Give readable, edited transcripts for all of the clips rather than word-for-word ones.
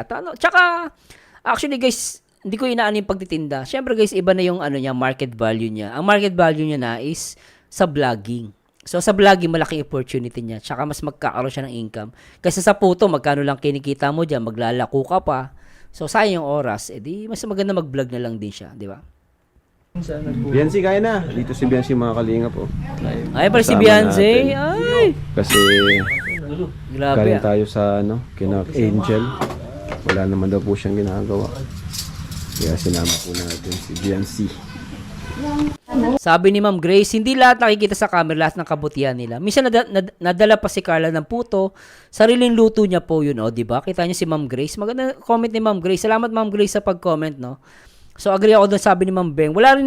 At ano, tsaka, actually guys, hindi ko inaano yung pagtitinda. Siyempre guys, iba na yung ano niya, market value niya. Ang market value niya na is sa vlogging. So sa vlogging, malaki opportunity niya. Tsaka mas magkakaroon siya ng income. Kasi sa puto, magkano lang kinikita mo dyan, maglalako ka pa. So sayang yung oras, edi mas maganda mag-vlog na lang din siya, di ba? Biancy, kaya na. Dito si Biancy mga kalinga po. Ay, pala si Kasama Beyonce. natin. Ay, Kasi grabe. galing tayo sa kina Angel. Wala naman daw po siyang ginagawa. Kaya sinama po natin si Biancy. Sabi ni Ma'am Grace, hindi lahat nakikita sa camera, lahat ng kabutihan nila. Minsan nadala pa si Carla ng puto, sariling luto niya po yun, di ba? Kita niyo si Ma'am Grace. Maganda comment ni Ma'am Grace. Salamat Ma'am Grace sa pag-comment, no? So agree ako doon, sabi ni Ma'am Beng. Wala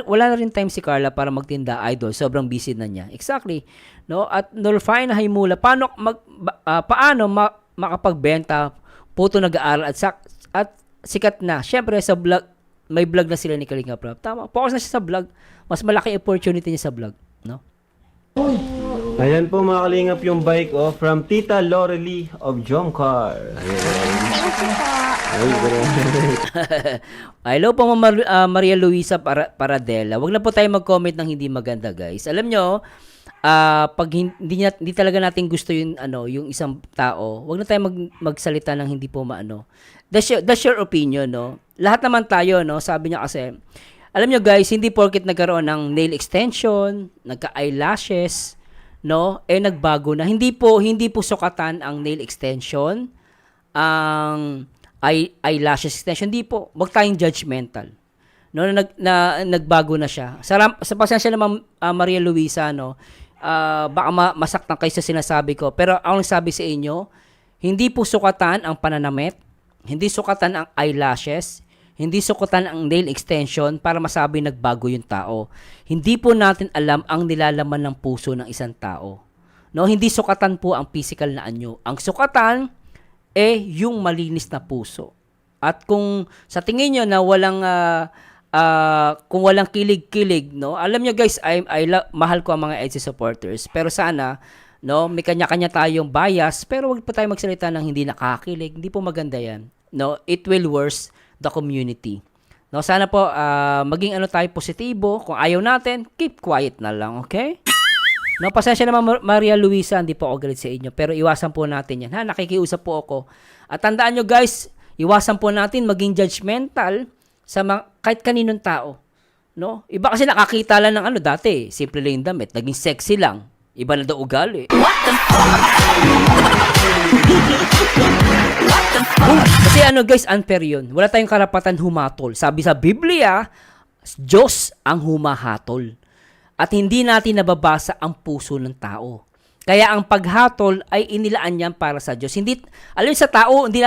na rin time si Carla para magtinda, idol. Sobrang busy na niya. Exactly. No? At Nolfine Haimula, paano makapagbenta, puto nag-aaral at sikat na. Syempre sa vlog, may vlog na sila ni Kalinga Prab. Tama. Focus na siya sa vlog. Mas malaki opportunity niya sa vlog, no? Ayan po mga kalingap yung bike from Tita Lorely of Jomcar. Hello po Maria Luisa Paradela. Wag na po tayo mag-comment ng hindi maganda, guys. Alam nyo, pag hindi talaga natin gusto yung isang tao, wag na tayo magsalita ng hindi po maano. That's your opinion, no? Lahat naman tayo, no? Sabi niya kasi, alam nyo guys, hindi porket nagkaroon ng nail extension, nagka-eyelashes, no? Nagbago na. Hindi po sukatan ang nail extension, ang eyelashes extension. Hindi po. Wag tayong judgmental. No, nagbago na siya. Sa pasensya naman, Maria Luisa, no? Baka masaktan kayo sa sinasabi ko. Pero ang sabi sa inyo, hindi po sukatan ang pananamit, hindi sukatan ang eyelashes, hindi sukatan ang nail extension para masabi nagbago yung tao. Hindi po natin alam ang nilalaman ng puso ng isang tao. No, hindi sukatan po ang physical na anyo. Ang sukatan yung malinis na puso. At kung sa tingin niyo na kung walang kilig-kilig, no? Alam niyo guys, mahal ko ang mga EDSA supporters. Pero sana, no, may kanya-kanya tayong bias, pero wag pa tayo magsalita ng hindi nakakakilig. Hindi po maganda 'yan. No, it will worse the community. No, sana po maging tayo positibo. Kung ayaw natin, keep quiet na lang, okay? No, pasensya naman Maria Luisa, hindi po ako galit sa inyo, pero iwasan po natin 'yan. Nakikiusap po ako. At tandaan nyo guys, iwasan po natin maging judgmental sa kahit kaninong tao. No? Iba kasi nakakita lang ng dati, simple lang yung damit, naging sexy lang. Iba na daw ugali. Kasi guys, unfair yun. Wala tayong karapatan humatol. Sabi sa Biblia, Diyos ang humahatol. At hindi natin nababasa ang puso ng tao. Kaya ang paghatol ay inilaan niyan para sa Diyos. Alam sa tao, hindi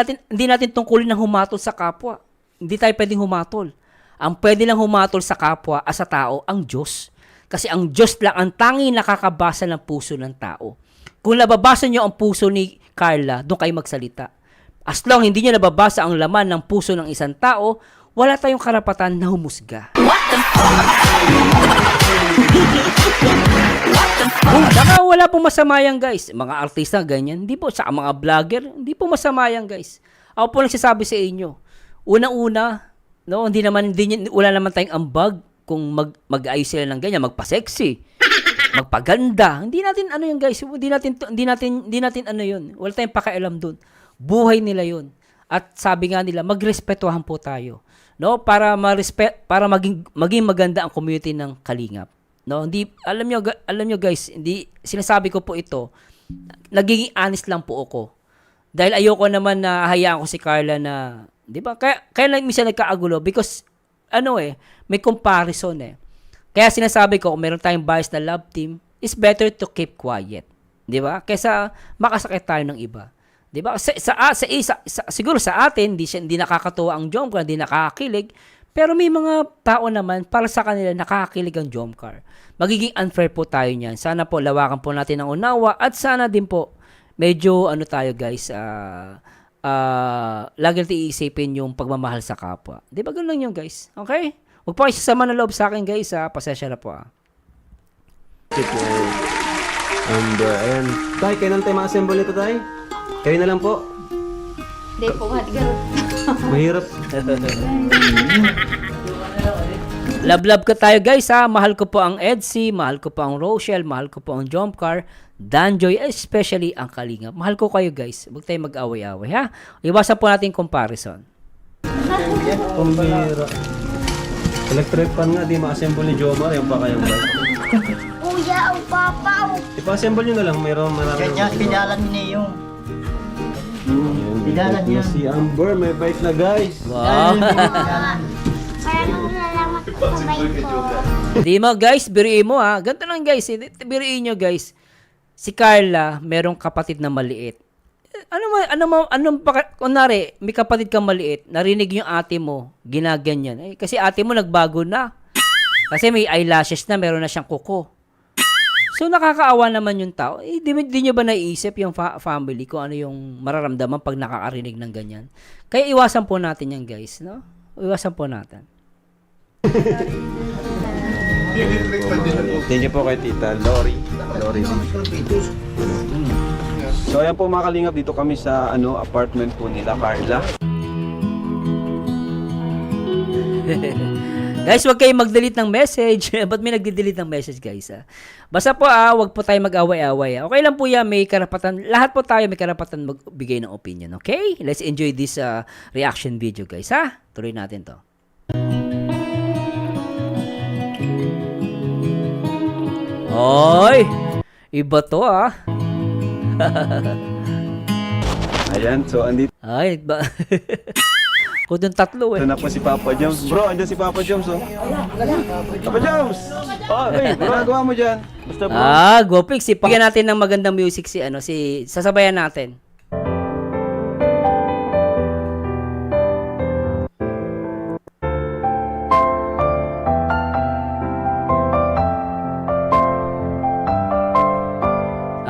natin tungkulin ng humatol sa kapwa. Hindi tayo pwedeng humatol. Ang pwede lang humatol sa kapwa at sa tao, ang Diyos. Kasi ang Diyos lang ang tanging nakakabasa ng puso ng tao. Kung nababasa niyo ang puso ni Carla, doon kayo magsalita. As long hindi niyo nababasa ang laman ng puso ng isang tao, wala tayong karapatan na humusga. Saka wala pong masama yan guys. Mga artista ganyan, hindi po. Saka mga vlogger, hindi po masama yan guys. Ako po nagsasabi sa inyo. Unang-una, no, wala naman tayong ambag kung mag-ayos sila ng ganyan, magpa-sexy, magpaganda. Hindi natin yun guys. Hindi natin yun. Wala tayong pakialam dun. Buhay nila yun. At sabi nga nila, magrespetuhan po tayo. No, para maging maganda ang community ng Kalingap. No, alam nyo guys, hindi sinasabi ko po ito. Nagiging honest lang po ako. Dahil ayoko naman na hayaan ko si Carla na, 'di ba? Kaya lang minsan nagkaagulo because may comparison eh. Kaya sinasabi ko, kung meron tayong bias na love team, it's better to keep quiet. 'Di ba? Kaysa makasakit tayo ng iba. 'Di ba? Siguro sa atin, hindi nakakatuwa ang Jomcar, hindi nakakakilig, pero may mga tao naman para sa kanila nakakakilig ang Jomcar. Magiging unfair po tayo niyan. Sana po lawakan po natin ang unawa at sana din po medyo tayo guys, lagi natin iisipin yung pagmamahal sa kapwa. 'Di ba ganoon lang yun guys? Okay? Huwag po kayo sasama ng loob sa akin guys, pasensya na po And ayan. Tay, kailan tayo ma-assemble ito tay? Kayo na lang po. Hindi po, hatigarot. Mahirap. Love ko tayo guys ha. Mahal ko po ang Edsy, mahal ko po ang Rochelle, mahal ko po ang Jomcar, Danjoy, especially ang Kalinga. Mahal ko kayo guys. Huwag tayong mag-away-away ha. Iwasan po natin comparison. Pambira. Electric fan nga, di ma-assemble ni Jomar. Yung pa kayang bike. Kuya, ang papa, Ipa-assemble nyo na lang. Mayroon marami. Kanya, kinalan niya yung... Ayan, may Kinalan bike na yan. si Amber. May bike na guys. Wow. Kaya nung nalaman ko sa bike ko. Di mo guys, biriin mo ha. Ganito lang guys. Biriin nyo guys. Si Carla, merong kapatid na maliit. Kunwari, may kapatid kang maliit, narinig yung ate mo, ginaganyan. Kasi ate mo nagbago na. Kasi may eyelashes na, meron na siyang kuko. So, nakakaawa naman yung tao. Di nyo ba naiisip yung family kung ano yung mararamdaman pag nakakarinig ng ganyan? Kaya iwasan po natin yan, guys. No? Iwasan po natin. Thank you po kay Tita Lori. So ayan po mga kalingap, dito kami sa apartment po nila Carla. Guys, huwag kayong mag-delete ng message. Ba't may nagde-delete ng message, guys? Basta po, huwag po tayo mag-away-away. Okay lang po yan, may karapatan. Lahat po tayo may karapatan magbigay ng opinion, okay? Let's enjoy this reaction video, guys, ha? Tuloy natin to. Oy! Iba to, Ayan, so andito Ay, ba? Kung tatlo, na po si Papa Joms. Bro, andyan si Papa Joms, oh. Papa Joms! Oh, hey, ginagawa mo dyan? Basta bro. Gopix. Pagyan natin ng magandang music sasabayan natin.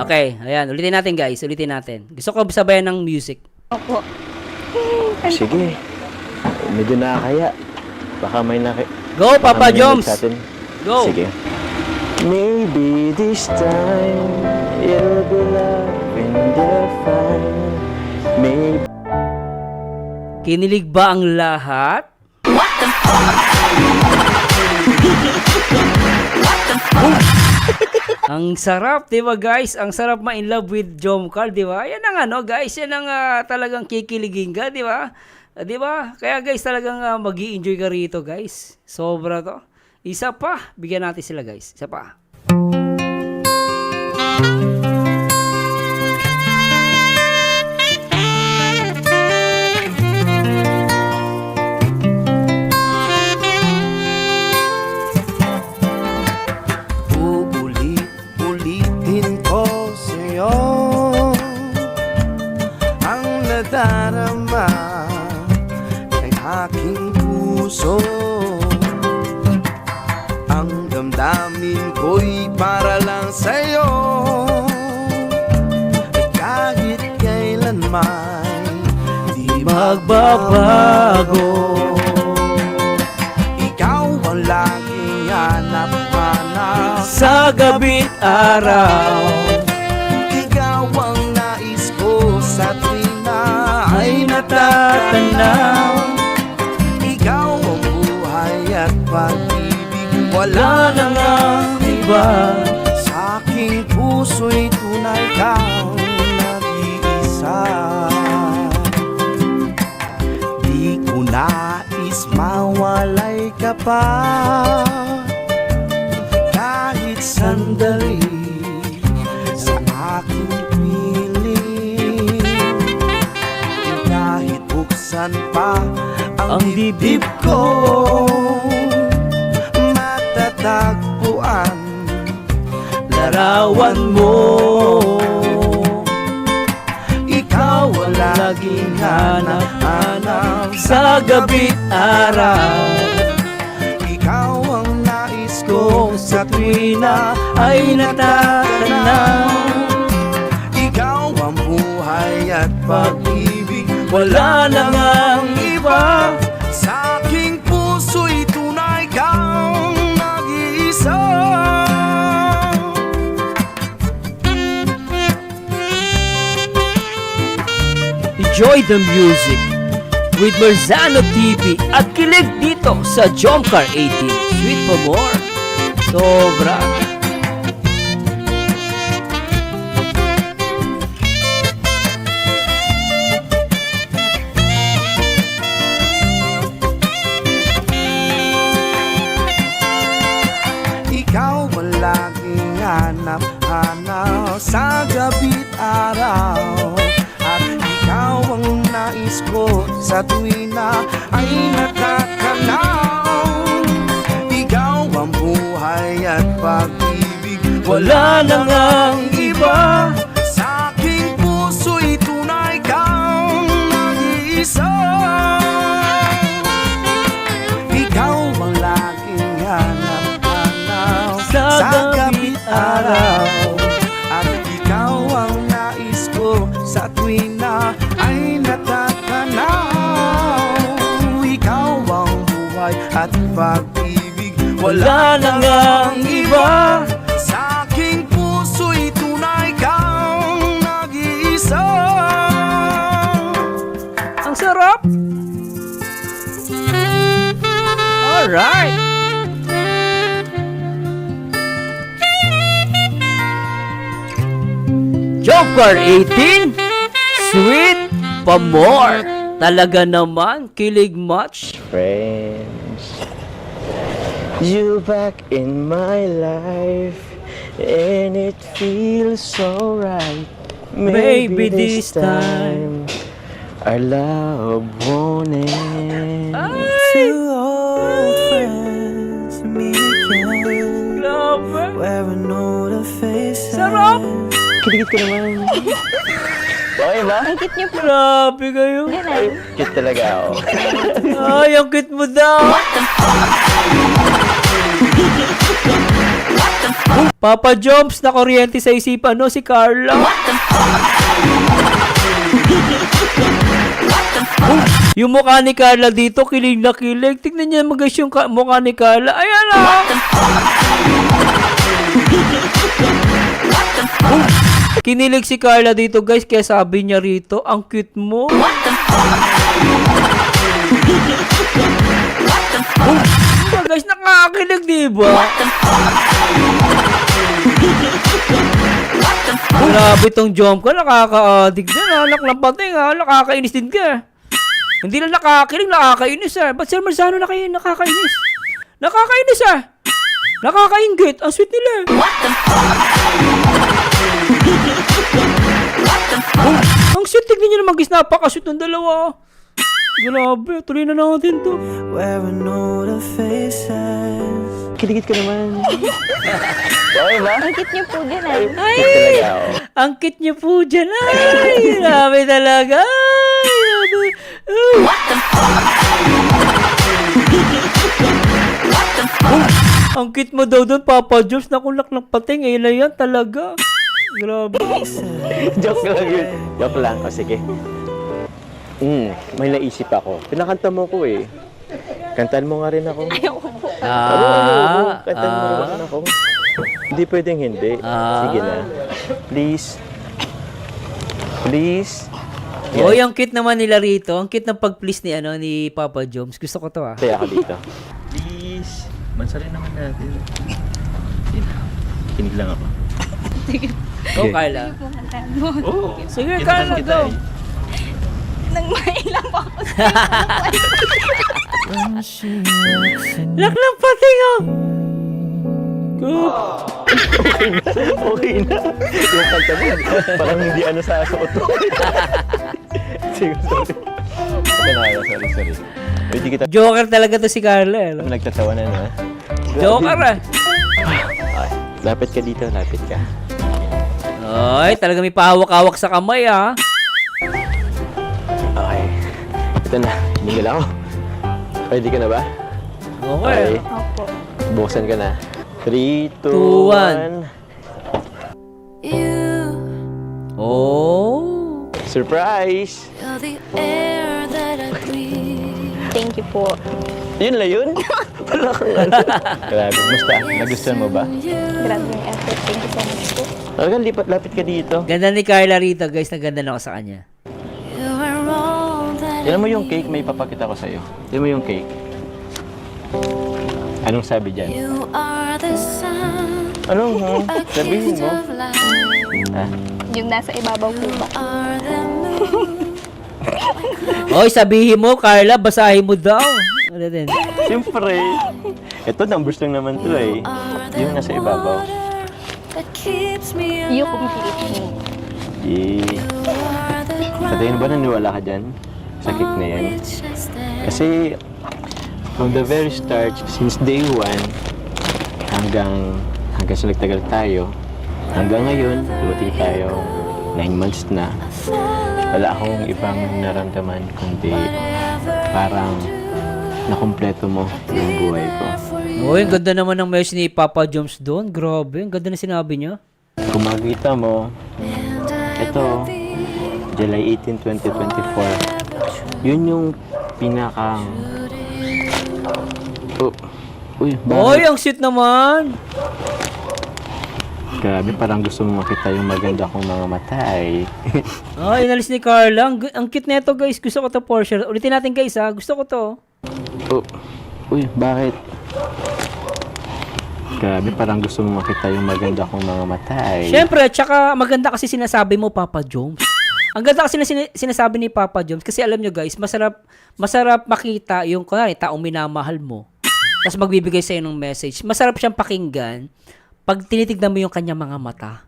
Okay, ayan. Ulitin natin guys. Ulitin natin. Gusto ko sabayan ng music. Opo. Sige. Medyo nakakaya. Baka may Go, Papa Joms! Go! Sige. Maybe this time it'll be love in the fine. Maybe. Kinilig ba ang lahat? Ang sarap, di ba guys? Ang sarap ma-in love with Jomcar, di ba? Yan ang guys, yan ang talagang kikiligin ka, di ba? Di ba? Kaya guys, talagang magi-enjoy ka rito, guys. Sobra to. Isa pa, bigyan natin sila, guys. Isa pa. Ulit-ulitin ko sa'yo ang nadarama ng aking puso. Ang damdamin ko'y para lang sa'yo, at kahit kailanman di magbabago. Ikaw ang laging hanap-hanap Sa gabi't araw, ikaw ang nais ko sa tuwing na ay natatanaw. ikaw ang buhay at pag-ibig, wala Wala nang ang iba. sa aking puso'y tunay kang nag-iisa. Di ko nais mawalay ka pa kahit sandali sa aking piling. Kahit buksan pa ang dibdib ko, matatagpuan larawan mo. Ikaw ang laging hanap-hanap Sa gabi't araw, ikaw ang nais ko sa tuwing na ay natatanaw. ikaw ang buhay at pag-ibig, Wala nang ang iba. sa aking puso'y tunay kang nag-iisa. enjoy the music with Marzano TV at kilig dito sa Jomcar 18. Sweet pa more. Sobra. Ikaw ang laging hanap-hanap sa gabi't araw. At ikaw ang nais ko sa tuwing na ay nakakanaw. Ikaw ang buhay at pag-ibig, wala na ngang iba. Sa aking puso'y tunay kang nag-iisa. Ikaw ang laging hanap-hanap sa gabi't araw. At ikaw ang nais ko sa tuwing na ay natatanaw. Ikaw ang buhay at pag-ibig, wala na ngang iba. Sa aking puso'y tunay kang nag-iisa. Ang sarap. Alright. Jomcar 18, sweet pa more. Talaga naman, kilig much. Friends, you back in my life, and it feels so right. Maybe this time our love won't end. Two old friends meet again, Grabe. where I know the faces. Sarap. Kiligit ko naman. Okay ba? Grabe kayo. Cute talaga ako. Ay, ang cute mo daw. Papa Joms, na kuryente sa isipan, no? Si Carla. Yung mukha ni Carla dito, kilig na kilig. Tignan niyo mo guys yung mukha ni Carla. Ayan na. Kinilig si Carla dito guys, kaya sabi niya rito, ang cute mo. Guys, nakakakilig, diba? Grabe tong Jomcar, nakaka-addict din, anak ng pating, nakakainis din ka. Hindi lang nakakakilig, nakakainis, Ba't Sir Marzano nakakainis? Nakakainis, nakakaingit, ang sweet nila. Ang sweet, tignan nyo naman guys, napaka-sweet ng dalawa. Grabe, tuloy na natin to. Where I know the faces. Kiligit ko naman. Okay ba? Ang cute niyo po din Cute talaga ako. Ang cute niyo po dyan. Ay, grabe talaga. Ay, ang cute mo daw doon, Papa Jones. Nakulak ng pating. Eh, na yan talaga. Grabe. Joke lang yun. Joke lang. O, sige. May naisip ako. Pinakanta mo ko eh. Kantan mo nga rin ako. Kantan mo rin ako. Hindi pwedeng hindi. Sige na. Please. Please. Oy, ang cute naman nila rito. Ang cute ng pag-please ni Papa Jones. Gusto ko to Kaya ako dito. Please. Mansarin naman natin. Kinig lang ako. Go, Carla. Oo. Sige, Carla, go. Nang mailang po ako. Lak ng pating, Go. Okay na. Yung kanta mo, parang hindi sa suot mo. Sige, sorry. Sorry. Hindi kita Joker talaga to si Carla. nagtatawa na. Joker, Ay, lapit ka dito, lapit ka. Ay, talaga may pahawak-hawak sa kamay, Okay. Ito na, hinigil ako. Ready ka na ba? Okay. Opo. Buksan ka na. 3, 2, 2, 1. Oh. Surprise! Thank you po. Yun lang yun? Wala kang ano. Grabe, musta? Nagustuhan mo ba? Grabe yung effort. Thank you so much po. Talagang lapit ka dito. Ganda ni Carla rito, guys. Naganda na ako sa kanya. You were Tignan mo yung cake, may papakita ko sa'yo. Tignan mo yung cake. Anong sabi dyan? Anong sabihin mo? Ha? Yung nasa ibabaw po ba? Oy, sabihin mo, Carla, basahin mo daw. Ano din? Siyempre. Ito, numbers lang naman to eh. Yung nasa ibabaw. Yung complete. Yeah. Sa tingin ba naniwala ka dyan? Sa cake na yan? Kasi, from the very start, since day one, hanggang sa nagtagal tayo, hanggang ngayon, dumating tayo 9 months na, wala akong ibang naramdaman kundi parang nakumpleto mo yung buhay ko. Oy, ang ganda naman ng message ni Papa Joms doon. Grabe, ang ganda na sinabi niya. Kung makikita mo, ito, July 18, 2024, yun yung pinakang... Oh, uy, Oy, bakit? ang sweet naman. Grabe, parang gusto mo makita yung maganda kong mga mata eh. Ay, inalis ni Carla. Ang cute na ito, guys. Gusto ko to for sure. Ulitin natin, guys, ha. Gusto ko to. Oh, uy, bakit? Grabe, parang gusto mo makita yung maganda kong mga mata eh. Siyempre, tsaka maganda kasi sinasabi mo, Papa Joms. Ang ganda kasi na sinasabi ni Papa Joms. Kasi alam nyo, guys, masarap makita yung, kunwari, taong minamahal mo. Tapos magbibigay sa'yo ng message. Masarap siyang pakinggan pag tinitignan mo yung kanyang mga mata.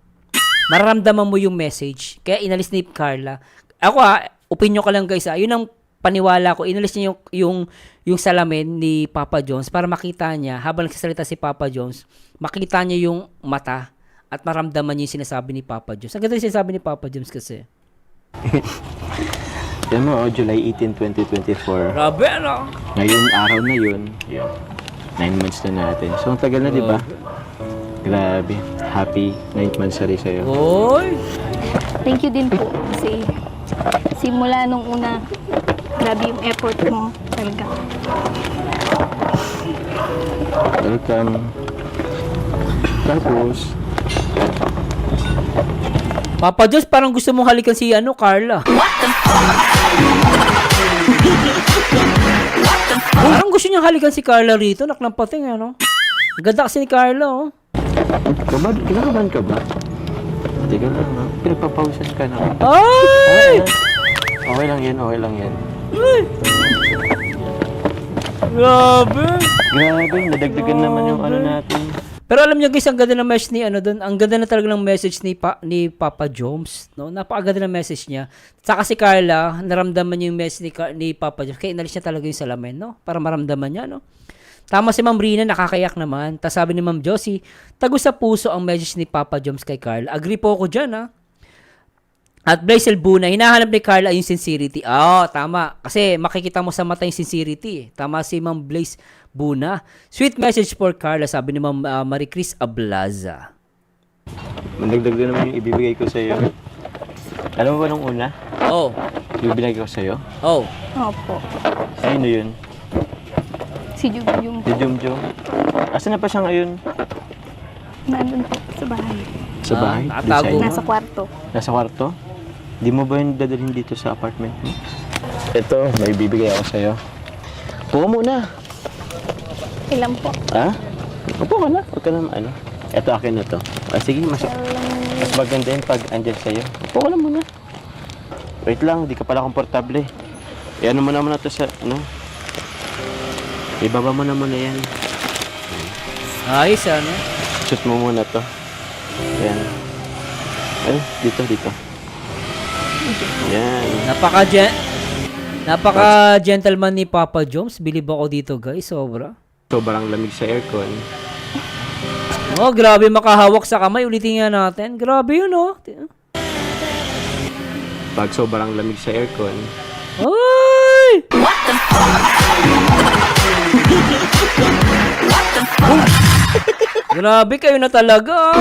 Mararamdaman mo yung message. Kaya inalis ni Carla. Ako opinion ko lang, guys, yun ang paniwala ko. Inalis niya yung salamin ni Papa Jones para makita niya, habang nagsasalita si Papa Jones, makita niya yung mata at maramdaman niya yung sinasabi ni Papa Jones. Ang ganda yung sinasabi ni Papa Jones kasi. Yan mo, July 18, 2024. Grabe, ano? Ngayong araw na yun, 9 months na natin. So, ang tagal na, di ba? Grabe. Happy 9th monthsary sa'yo. Oy! Thank you din po. Kasi simula nung una, grabe yung effort mo. Talaga. Welcome. Tapos, Papa Jones, parang gusto mong halikan si Carla. Parang gusto niyang halikan si Carla rito. Naklampating, ano? Ang ganda kasi ni Carla, oh. kinakabahan ka ba? Teka lang, no? Pinagpapawisan ka na. Ay! Okay lang yan, okay lang yan. Grabe! Grabe, nadagdagan naman yung ano natin. Pero alam niyo, guys, ang ganda ng message ni doon. Ang ganda na talaga ng message ni Papa Joms, no? Napakaganda ng message niya. Saka si Carla, naramdaman niya yung message ni Papa Joms. Kaya inalis niya talaga yung salamin, no? Para maramdaman niya, no? Tama si Ma'am Rina, nakakayak naman. Tapos sabi ni Ma'am Josie, tago sa puso ang message ni Papa Joms kay Carla. Agree po ako dyan, ha? At Blaise Elbuna, hinahanap ni Carla yung sincerity. Tama. Kasi makikita mo sa mata yung sincerity. Tama si Ma'am Blaise Buna. Sweet message for Carla, sabi ni Ma'am Marie Chris Ablaza. Mandagdag naman yung ibibigay ko sa'yo. Alam mo ba nung una? Oh. Yung binigay ko sa'yo? Oh. Opo. Sino yun? Si Jumjum. Si Jumjum. Asan na pa siya ngayon? Nandun po sa bahay. Sa bahay? Nakatago. Beside? Nasa kwarto. Nasa kwarto? Di mo ba yung dadalhin dito sa apartment mo? Ito, may bibigay ako sa'yo. Upo ka muna. Ilan po? Ha? Upo ka na. Huwag ka na ano. Ito, akin na to. Sige, mas maganda yun pag andyan sa'yo. Upo ka na muna. Wait lang, di ka pala komportable. Ano mo naman na to sa, ano? Ibaba mo naman na yan. Ayos, ano? Shoot mo muna to. Yan. Ay, dito. Yan. Napaka-gentleman ni Papa Joms. Believe ako dito, guys. Sobra. Sobrang lamig sa aircon. Oh, grabe makahawak sa kamay. Ulitin nga natin. Grabe yun, oh. Pag sobrang lamig sa aircon, Ay! Grabe kayo na talaga.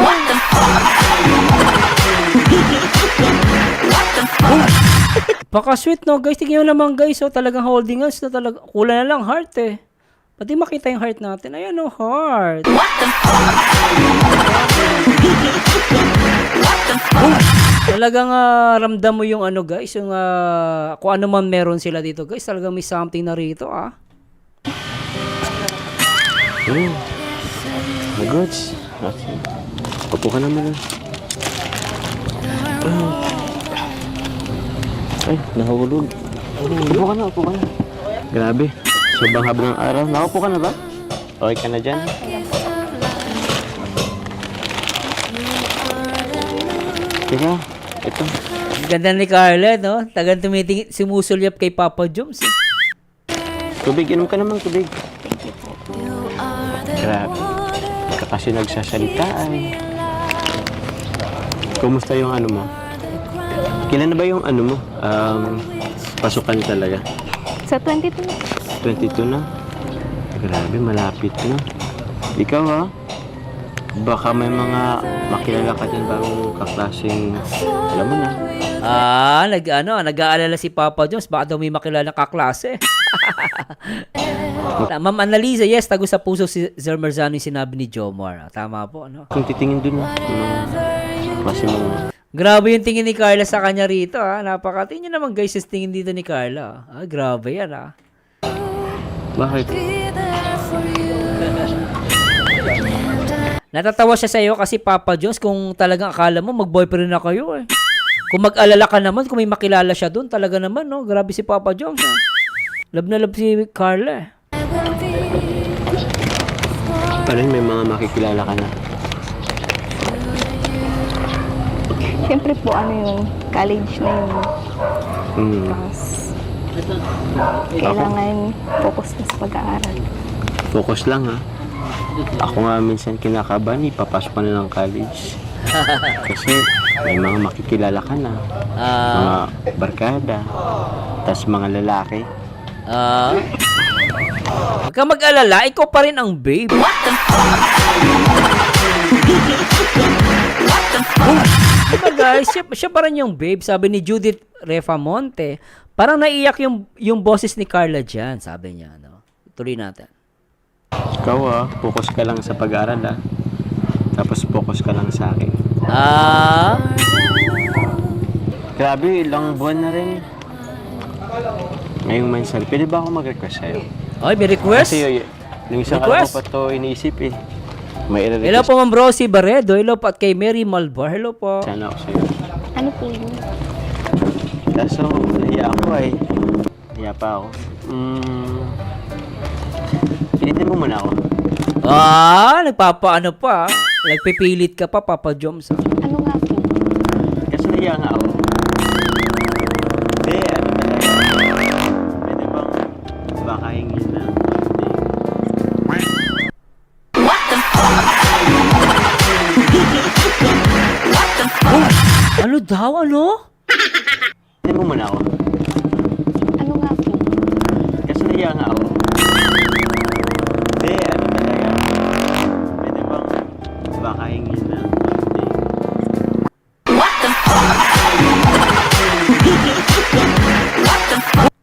Paka-sweet, no, guys. Tingnan nyo naman, guys. Oh, talagang holding hands na talaga. Kulang na lang heart, eh. Pati makita yung heart natin. Ayan, oh, heart. Talagang ramdam mo yung ano guys, yung kung ano man meron sila dito guys, talagang may something na rito Goods. Okay. Upo ka naman. Ay, nahulog. Upo ka na. Grabe. Sobrang haba ng araw. Nakaupo ka na ba? Okay ka na dyan? Teka, ito. Ganda ni Carla, no? Tagang tumitingin, sumusulyap kay Papa Joms. Tubig, inom ka naman tubig. Grabe. Ka kasi nagsasalita ay. Kumusta yung ano mo? Kailan na ba yung ano mo? Pasukan talaga? Sa 22. 22 na? Grabe, malapit na. Ikaw ha? Baka may mga makilala ka dyan bagong kaklaseng, alam mo na. Nag-aalala si Papa Joms, baka daw may makilala kaklase. Ma'am Annalisa, yes, tago sa puso si Sir Marzano yung sinabi ni Jomar. Tama po, ano? Kung titingin dun, klase mo. Grabe yung tingin ni Carla sa kanya rito, Napakatingin nyo naman guys, yung tingin dito ni Carla. Grabe yan, Bakit? Natatawa siya sa'yo kasi Papa Jones, kung talagang akala mo mag-boyfriend na kayo Kung mag-alala ka naman, kung may makilala siya doon, talaga naman, no? Grabe si Papa Jones, Love na love si Carla, Parang may mga makikilala ka na. Siyempre po, ano yun, college na yun. Tapos, kailangan focus na sa pag-aaral. Focus lang ha. Ako nga minsan kinakabahan, ipapasok pa na ng college. Kasi may mga makikilala ka na. Mga barkada. Tas mga lalaki. Huwag ka mag-alala, ikaw pa rin ang babe. Diba guys, siya pa rin yung babe. Sabi ni Judith Refamonte, parang naiyak yung boses ni Carla dyan, sabi niya. Tuloy natin. Ikaw focus ka lang sa pag-aaral Tapos focus ka lang sa akin. Grabe, ilang buwan na rin. Ngayong mansal, pwede ba ako mag-request sa'yo? Okay, may request? Kasi yung isang araw ko pa ito iniisip May i-request. Hello po Ma'am Rosie Barredo. Hello po at kay Mary Malvar. Hello po. Sana ako sa'yo. Ano po yun? Kaso, nahiya ako Nahiya pa ako. Pilitin mo muna ako. Nagpapaano pa. Nagpipilit ka pa, Papa Joms. Ano nga po? Kasi nahiya nga ako. Hindi, ano talaga. Pwede bang baka hingin na? Ano daw, ano? Pilitin mo muna ako. Ano nga po? Kasi nahiya nga ako. Hindi, ano talaga. Pwede bang baka hingin na?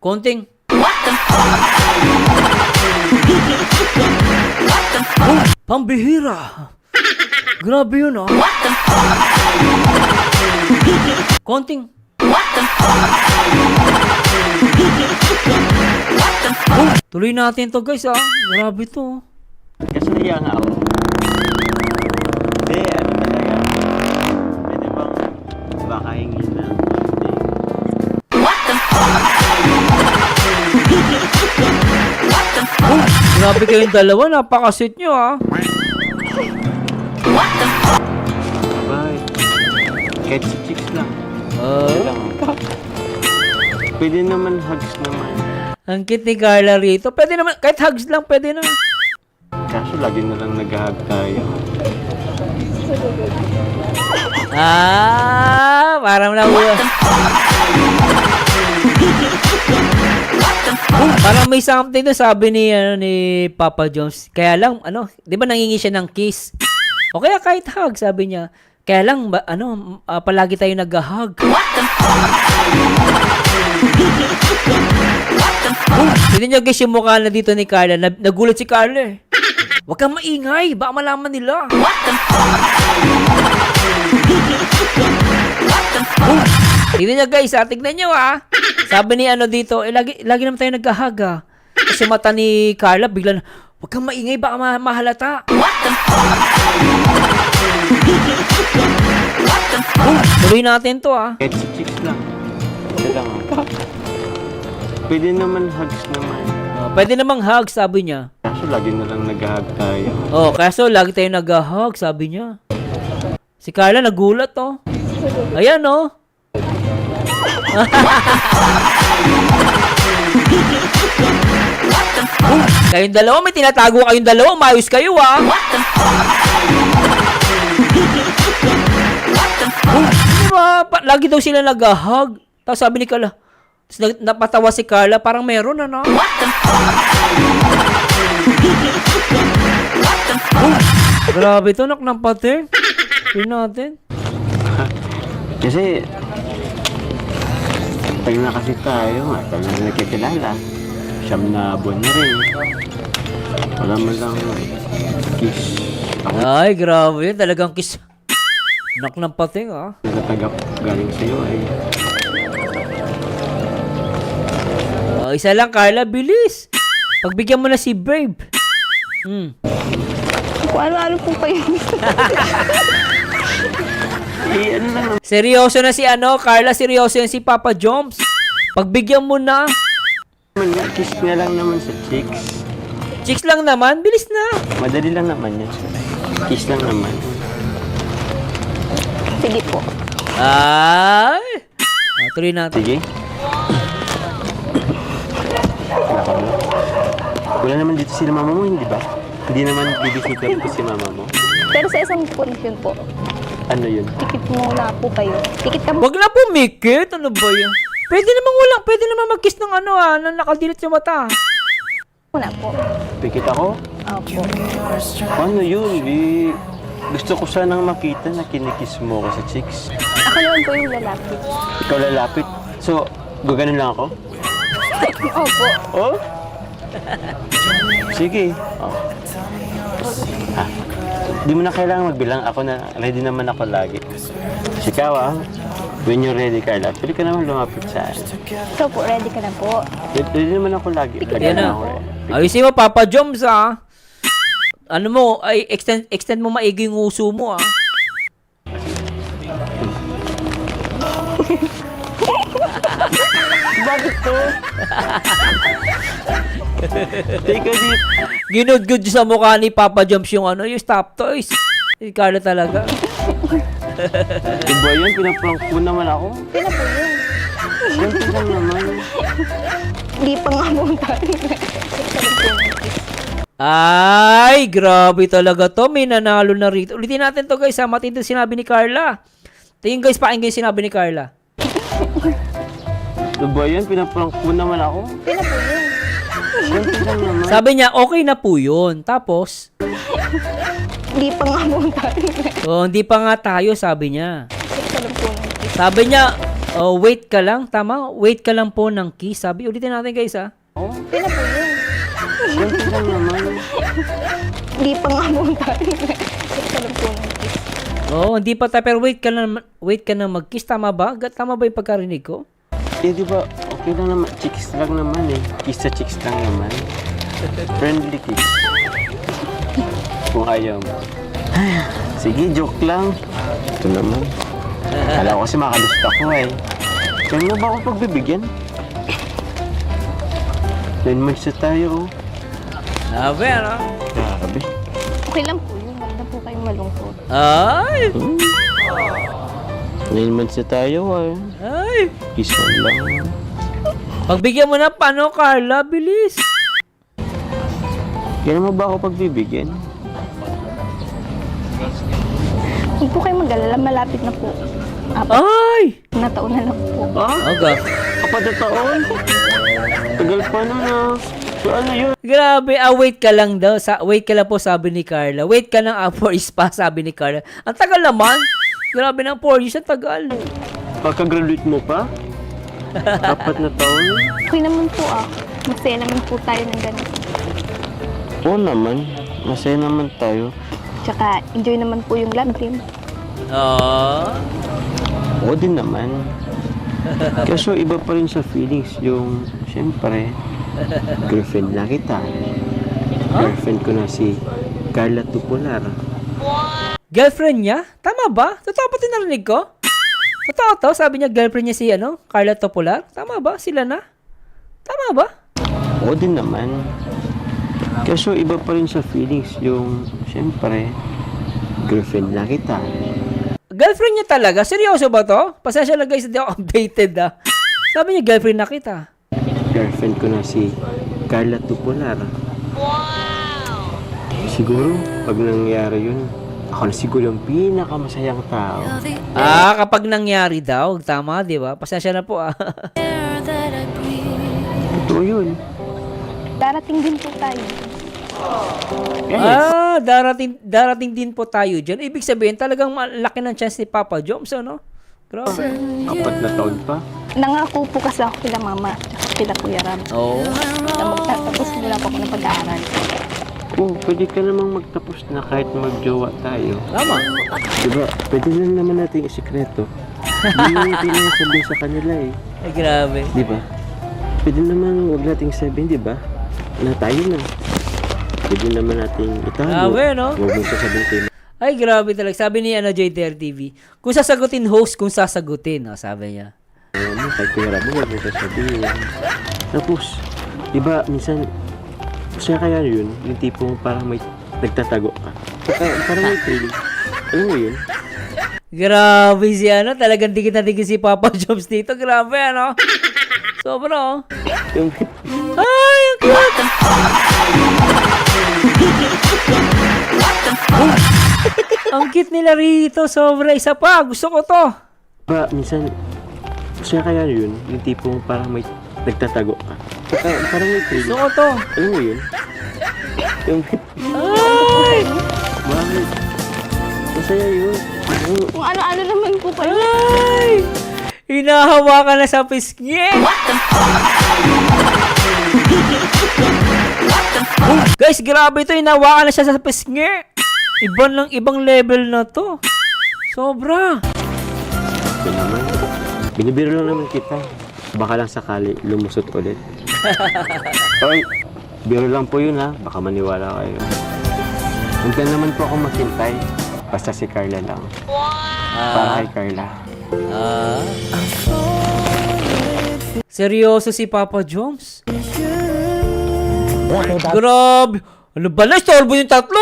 Konting. Pambihira. Grabe yun, Konting. Tuloy natin to guys, Grabe to. Kasi nahiya nga ako. Hindi, ano talaga. Pwede bang baka hingin na? Grabe kayong dalawa, napaka-sweet nyo, Bye. Kahit si chicks lang. Oh. Lang. Pwede naman hugs naman. Ang cute ni Carla rito. Pwede naman, kahit hugs lang, pwede na. Kaso lagi na lang nag-hug tayo. Parang parang may something na sabi ni Papa Jones. Kaya lang, 'di ba nangingi siya ng kiss? O kaya kahit hug, sabi niya. Kaya lang, palagi tayo nag-hug. Hindi niyo guys yung mukha na dito ni Carla. Nagulat si Carla Huwag kang maingay, baka malaman nila. Tignan nyo guys, tignan nyo Sabi ni ano dito, lagi naman tayo nag-hug Kasi mata ni Carla, bigla na, huwag kang maingay, baka mahalata. Tuloy natin to Kahit si chicks lang. Ito lang Pwede naman hugs naman. Pwede namang hug, sabi niya. Kaso lagi na lang nag-hug tayo. Kaso lagi tayo nag-hug, sabi niya. Si Carla nagulat Ayan Kayong dalawa, may tinatago kayong dalawa, umayos kayo Diba? Lagi daw sila nag-hug. Tapos sabi ni Carla, napatawa si Carla, parang meron Grabe to, ng pating. Tingnan natin. Kasi, tagal na kasi tayo tagal na nagkikilala. Siyam na buwan na rin. Wala man lang kiss. Ako Ay, grabe. Talagang kiss. Nak ng pating, natatagap galing sa'yo Isa lang, Carla. Bilis. Pagbigyan mo na si Babe. Kung ano-ano po kayo. ano lang Seryoso na si Carla. Seryoso yan si Papa Joms. Pagbigyan mo na. naman nga, kiss nga lang naman sa chicks. Chicks lang naman. Bilis na. Madali lang naman yan. Kiss lang naman. Sige po. Ay. Tuloy natin. Sige. Wala naman dito si mama mo, hindi ba? Hindi naman bibisita ko si mama mo. Pero sa isang condition po, Ano yun? tikit muna po kayo. Tikit ka Wag na pumikit. Ano ba yan? Pwede naman mag-kiss ng na nakadilit sa mata. muna po. Pikit ako? Opo. Ano yun? Gusto ko sanang makita na kinikiss mo ako sa chicks. Ako naman po yung lalapit. Ikaw lalapit. So, gaganon lang ako? Opo. Oh? Sige. Di mo na kailangan magbilang. Ako na, ready naman ako lagi. Ikaw when you're ready, Carla, pwede ka naman lumapit sa akin. Ikaw po, ready ka na po. Ready naman ako lagi. Lagi Yan naman na. ako ready. Ayusin mo, Papa Joms, Ano mo, ay extend mo maigi yung uso mo, Bakit to? Take a deep. Ginudgud sa mukha ni Papa Joms yung yung stop toys. Si Carla talaga. Diba yun? Pinaprank po naman ako. Sino po yun? Ganito lang naman. Hindi pa nga po tayo. Ay, grabe talaga to. May nanalo na rito. Ulitin natin to guys, matindi sinabi ni Carla. Tingin guys, pakinggan yung sinabi ni Carla. Diba yun? Pinaprank po naman ako. Sino po yun? Ganito lang naman. Sabi niya, okay na po yun. Tapos, Hindi pa nga po tayo. hindi pa nga tayo, sabi niya. Sino po ng kiss? Sabi niya, wait ka lang, tama? Wait ka lang po ng kiss. Sabi, ulitin natin guys, Sino po yun? Ganito lang naman. Hindi pa nga po tayo. Sino po ng kiss? Hindi pa tayo, pero wait ka na mag-kiss. Tama ba? Tama ba yung pagkarinig ko? Di ba? Okay lang naman. Chicks lang naman Kiss sa chicks lang naman. Friendly kiss. Kung ayaw mo. Sige, joke lang. Ito naman. Kala ko kasi makalusta ko Kaya mo ba ako pagbibigyan? 9 months na tayo. Sabi, Grabe. Okay lang po yun. Huwag na po kayong malungkot. Ay! 9 months na tayo Ay! Kiss man lang. Pagbigyan mo na, paano, Carla? Bilis! Kaya mo ba ako pagbibigyan? Huwag po kayong mag-alala. Malapit na po. Ay! Na taon na lang po. Aga. Apat na taon? Tagal pa na. So ano yun? Grabe, wait ka lang daw. Wait ka lang po, sabi ni Carla. Wait ka lang, 4 years pa, sabi ni Carla. Ang tagal naman. Grabe ng 4 years, ang tagal. Pagka-graduate mo pa? 4 na taon? Okay naman po Masaya naman po tayo ng ganito. Oo naman. Masaya naman tayo. Tsaka enjoy naman po yung love team. Oh. Oo din naman. Kaso iba pa rin sa feelings yung, syempre, girlfriend na kita. Girlfriend ko na si Carla Tupular. Girlfriend niya? Tama ba? Totoo ba tinarinig ko? Totoo to? Sabi niya girlfriend niya si Carla Topular? Tama ba? Sila na? Tama ba? Oo din naman. Kaso iba pa rin sa feelings yung, syempre, girlfriend na kita. Girlfriend niya talaga? Seryoso ba to? Pasensya na guys, hindi ako updated Sabi niya girlfriend na kita. Girlfriend ko na si Carla Tupular. Siguro, pag nangyari yun, ako na siguro yung pinakamasayang tao. Kapag nangyari daw, tama, di ba? Pasensya na po Ito yun. Darating din po tayo. Yes. Darating din po tayo dyan. Ibig sabihin, talagang malaki ng chance ni Papa Joms, Grabe. 4 na taon pa. Nangako po kasi ako kila mama at kila Kuya Ram. Oo. Na magtatapos mula po ako ng pag-aaral. Oo, pwede ka namang magtapos na kahit magjowa tayo. Tama. Diba, pwede na naman natin isikreto. Hindi naman kailangan sabihin sa kanila eh. Ay, grabe. Diba? Pwede naman huwag nating sabihin, diba? Na tayo na. Pwede naman nating itago. Grabe, no? Huwag mong sasabihin kayo. Ay, grabe talaga. Sabi ni JTR TV, kung sasagutin host, kung sasagutin. Sabi niya. Ano, kay Kuya Rabo, huwag mong sasabihin. Tapos, diba, minsan, siya kaya yun, yung tipong parang may nagtatago ka. Parang may feeling. Alam mo yun? Grabe si talagang dikit na dikit si Papa Joms dito. Grabe, Sobra, Yung, Ay, ang cute! Ang cute nila rito. Sobra. Isa pa. Gusto ko to. diba, minsan, siya kaya yun, yung tipong parang may nagtatago ka. Parang may feeling. Gusto ko to. Alam mo yun? Yung, Ay! bakit? Masaya yun. Kung ano-ano naman po kayo. Ay! Hinahawakan na sa pisngi. Guys, grabe ito. Hinahawakan na siya sa pisngi. Ibang level na to. Sobra. Ito naman. Binibiro lang naman kita. Baka lang sakali lumusot ulit. Oy, biro lang po yun ha. Baka maniwala kayo. Hintay naman po ako maghintay. Basta si Carla lang. Para kay Carla. Seryoso si Papa Joms? Grabe. Ano ba na? Storbo yung tatlo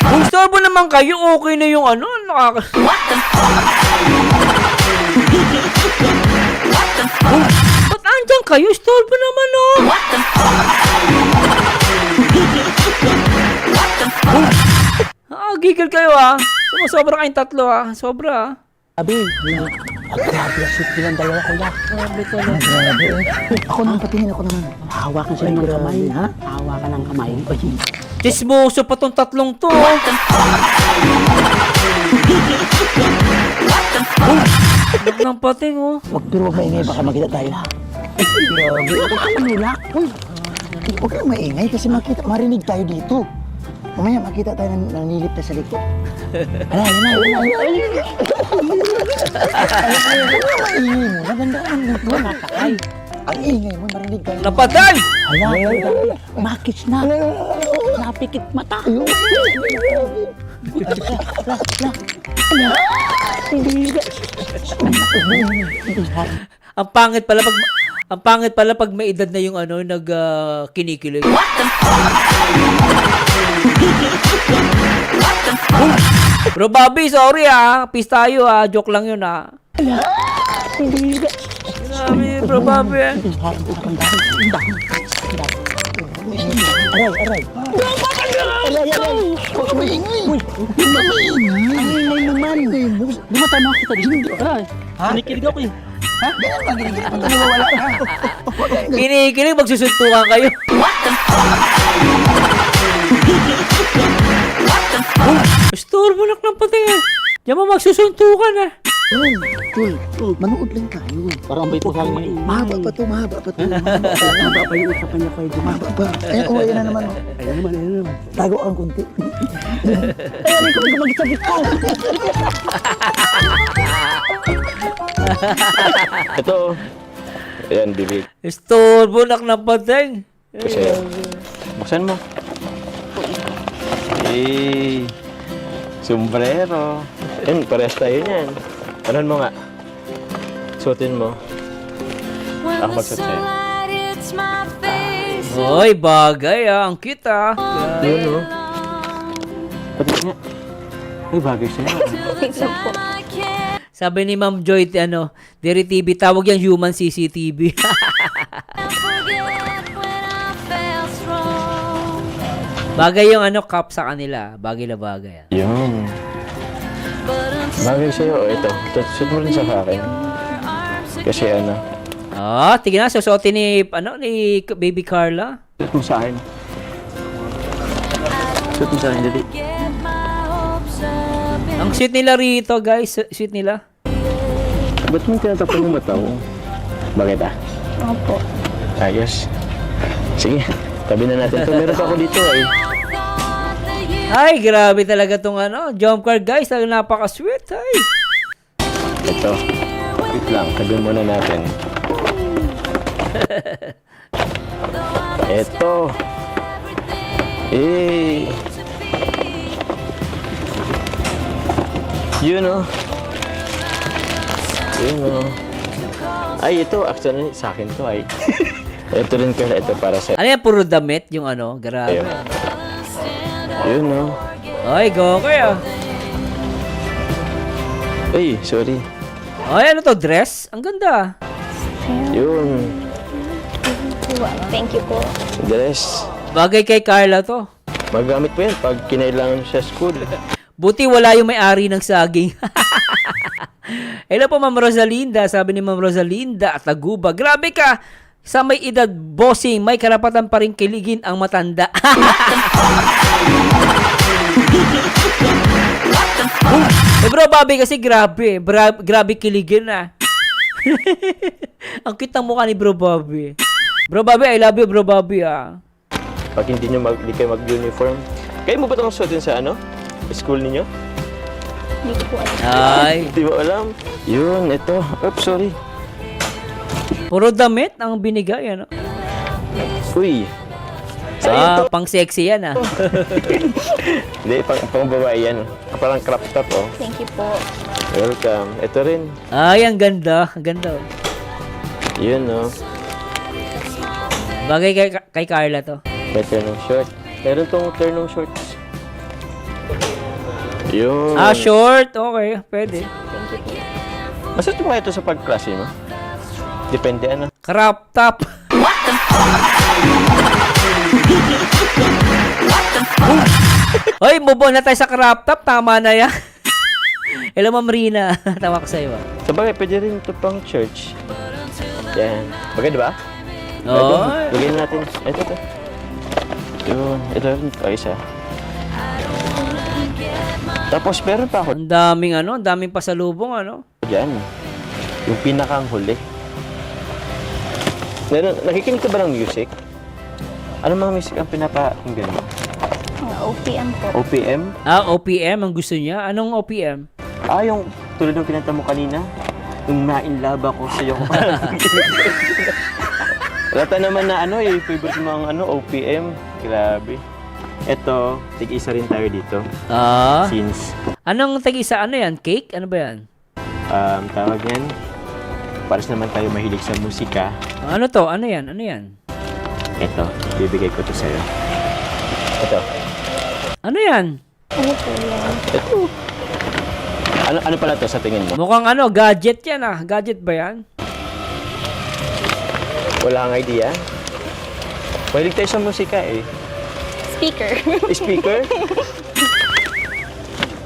Kung storbo naman kayo, okay na yung Ba't andyan kayo? Storbo naman Gigil kayo Sumusobra kayong tatlo Sobra Grabe, grabe, sweet bilang dalawa ko lang. Grabe talaga. Grabe. Ako naman, patingin ako naman. Hawakan sila ng kamay, ha? Hawakan ng kamay. Chismoso pa tong tatlong to Huwag ng pating Huwag pero huwag maingay, baka makita tayo. Grabe, huwag ka manulak. Huwag kang maingay kasi marinig tayo dito. Mamaya makita tayo nanilip na sa likod. Ala, yan na. Maingay mo, nagandaan ng dito, natakay. Ang ingay mo, marinig tayo. Napatay! Ala, makits na. Napikit mata. Ang pangit pala pag may edad na yung kinikilig. Bro Bobby, sorry Peace tayo joke lang yun Grabe, Bro Bobby Aray. Huwag ka maingay. Ang ingay naman. Lumatay mo kita dito. Aray. Kinikilig ako Ha? Nawawala ka. Kinikilig, magsusuntukan kayo. Storbo nak ng pating Diyan mo magsusuntukan Yun, Chul, manood lang tayo. Parang bait mo sa akin ngayon. Mahaba pa to. Mahaba pa yung usapan niya kayo. Mahaba pa. Ayan, ayan na naman. Ayan naman. Tago ang kunti. Ayan, ikaw mag-sabit ko. Ito. Ayan, bibig. Istorbo nak na pateng. Kasi, buksan mo. Eh, sombrero. Ayan, parehas tayo niyan. Anan mo nga. Suotin mo. Ako magsuot sa'yo. Hoy, bagay ang kita. Yun, no? Pati nga. Ay, bagay sa'yo. Thank you po. Sabi ni Ma'am Joy, Diri TV, tawag yung human CCTV. Bagay yung cup sa kanila. Bagay na bagay. Yun. Bagay sa'yo. Ito. Suot mo rin sa akin. Kasi Tignan na, susuotin ni Baby Carla. suot mo sa akin. Suot mo sa akin, dali. Ang sweet nila rito, guys. Sweet nila. Ba't mo tinatakpan yung mata mo? Bakit Opo. Ayos. Sige, tabi na natin ito. Meron pa ako dito ay. Ay, grabe talaga tong jump car, guys. Napaka-sweet, ay. Ito. Wait lang, tabi muna natin. Ito. Eh. Yun o. Yun o. Ay, ito. Actually, sa akin to ay. Ito rin kaya ito para sa... Ano yan, puro damit? Yung grabe. Ayun. Yun o. Ay, go kayo. Ay, sorry. Ay, ano to, dress? Ang ganda. Yun. Thank you po. Dress. Bagay kay Carla to. Magamit mo yan pag kinailangan sa school. Buti wala yung may-ari ng saging. Hello po, Ma'am Rosalinda. Sabi ni Ma'am Rosalinda at Taguba, grabe ka! Sa may edad, bossing, may karapatan pa rin kiligin ang matanda. Bro Bobby kasi grabe. Grabe kiligin Ang cute ng mukha ni Bro Bobby. Bro Bobby, I love you, Bro Bobby Pag hindi kayo mag-uniform. Kayo mo ba itong suotin sa school ninyo? Hindi ko po alam. Ay, Di ba alam? Yun, ito. Oops, sorry. puro damit ang binigay, Uy. Sa'yo to. pang sexy yan, Hindi, pang babae yan. Parang crop top, oh. Thank you po. Welcome. Ito rin. Ay, ang ganda. Ang ganda, Yun, oh. Bagay kay Carla to. May turnong short. Meron tong turnong shorts. Yun. Short. Okay, pwede. Masarap mo ito sa pagklase mo? Depende, Crop top. Hoy, move on na tayo sa crop top. Tama na yan. Hello, Ma'am Rina. Tama ko sa'yo, Sabagay, pwede rin ito pang church. Yan. Bagay, di ba? Oo. Lagyan natin. Ito. Yun. Ito rin pa isa. Tapos meron pa ako Ang daming pasalubong, dyan. Yung pinakang huli. Nakikinig ka ba ng music? Ano mga music ang pinapakinggan mo? OPM po. OPM? OPM ang gusto niya. Anong OPM? Yung tulad ng kinanta mo kanina. Yung na-inlove ako sa'yo. Rata naman na favorite mo ang OPM. Grabe. Ito, tig-isa rin tayo dito. Since, Anong tag-isa? Ano yan? Cake? Ano ba yan? tawag yan, pares naman tayo mahilig sa musika. Ano to? Ano yan? Ano yan? Ito, bibigay ko to sa'yo. Ito. Ano yan? Ano po yan? Ito. Ano pala to sa tingin mo? Mukhang gadget yan Gadget ba yan? Wala kang idea? Mahilig tayo sa musika Speaker. Speaker?